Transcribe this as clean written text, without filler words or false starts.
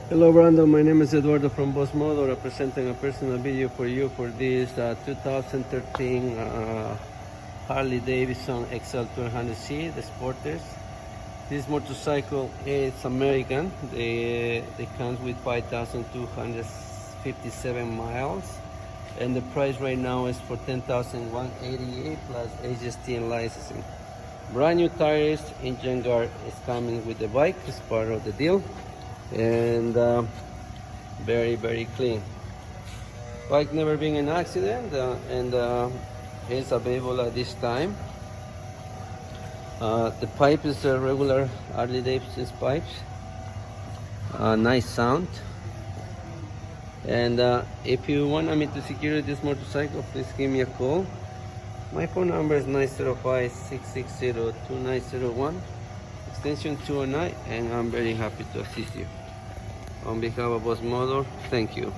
Hello Brandon, my name is Eduardo from Boss Moto, representing a personal video for you for this 2013 Harley Davidson XL1200 the Sporters. This motorcycle is American. They comes with 5,257 miles, and the price right now is for 10,188 plus HST and licensing. Brand new tires, engine guard is coming with the bike as part of the deal, and very clean. Bike never been an accident, and it's available at this time. The pipe is a regular Harley Davidson pipes. Nice sound. And if you want me to secure this motorcycle, please give me a call. My phone number is 905-660-2901, extension 209, and I'm very happy to assist you. On behalf of Boss Motor, thank you.